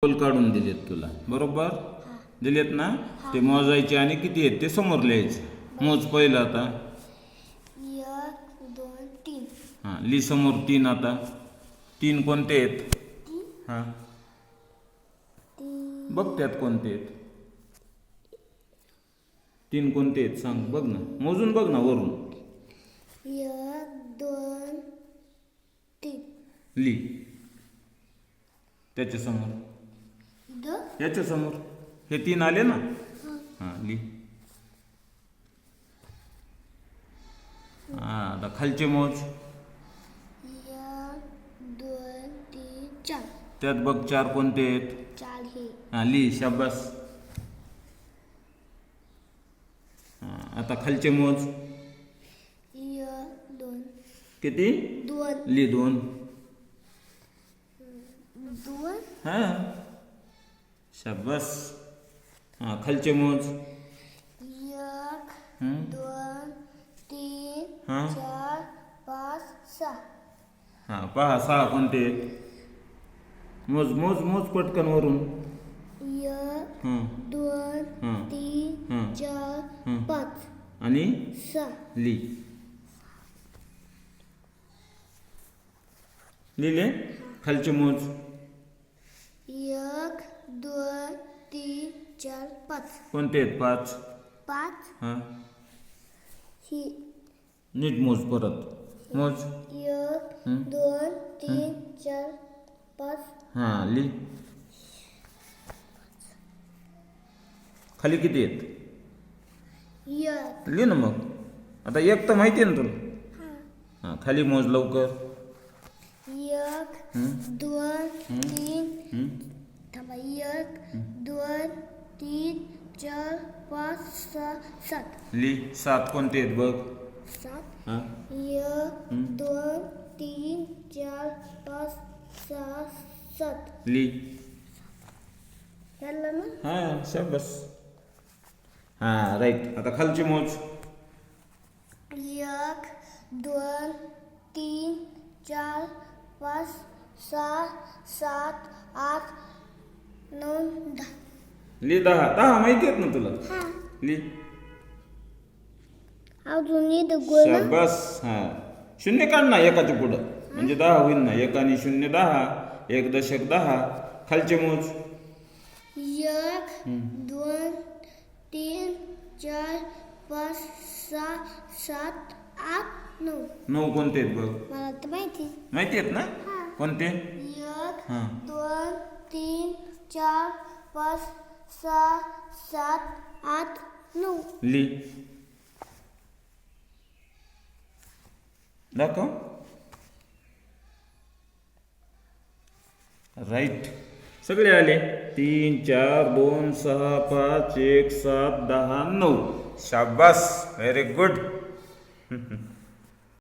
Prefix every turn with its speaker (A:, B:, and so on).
A: गोल काढून दिलेत तुला, बरोबर दिलेत ना? ते मोजायचे आणि किती आहेत ते समोर लिहायचे. मोज पहिलं आता.
B: 1 2 3.
A: हां, ली समोर 3. आता 3 कोणते आहेत? हां, बघ त्यात कोणते आहेत. 3 कोणते आहेत सांग, बघ ना, मोजून बघ ना वरून.
B: 1 2 3.
A: ली त्याच्या समोर, याच्या समोर हे 3 आले ना. हां, ली. हां, आता खालचे मोज.
B: 1 2 3 4.
A: त्यात बघ 4 कोणते आहेत?
B: 4 हे.
A: हां, ली, शाबास. हां, आता खालचे मोज.
B: 1 2.
A: किती?
B: 2
A: ली 2.
B: 2.
A: हां, शाबास. हां, खालचे मोज.
B: 1
A: हं?
B: 2 3
A: हां
B: 4 5 6.
A: हां, पहा 6 कोणते आहेत? मोज मोज मोज पटकन वरून.
B: 1
A: हां
B: 2
A: हां
B: 3
A: हां
B: 4
A: हां
B: 5
A: आणि
B: 6.
A: ली. लिहिले? खालचे मोज.
B: 1 2 3 4 5.
A: कोणते आहेत? 5.
B: 5
A: हां,
B: ही.
A: नीट मोज परत. मोज.
B: 1 2 3 4 5.
A: हां, ली. खाली किती आहेत?
B: 1
A: लिह ना मग. आता 1 तर माहिती आहे ना तुला. हां, खाली मोज लवकर.
B: 1 2 3. थांबा. 1 2 3 4 5 6 7.
A: ली. 7 कोणते आहेत बघ.
B: 7.
A: हां
B: 1 2 3 4 5 6 7.
A: ली.
B: झालं ना?
A: हां, शाबास. हां, राईट. आता खालचे मोज.
B: 1 2 3 4 5 6 7 8 9 10.
A: ली. 10 माहिती आहेत ना तुला. ली.
B: अजून इथं गोल ना?
A: शाबास. हां, शून्य काढ ना एकाच्या पुढं, म्हणजे 10 होईल ना. 1 आणि 0 10, 1 दशक 10. खालचे मोज.
B: 1 2 3 4 5 6 7 8 9.
A: 9 कोणते आहेत बघ.
B: मला तर माहिती.
A: माहिती आहेत ना. कोणते?
B: 1
A: हां
B: 2 3 4 5 6 7 8 9.
A: ली. दाखव. राईट. सगळे आले. 3 4 2 6 5 1 7 10 9. शाबास, व्हेरी गुड.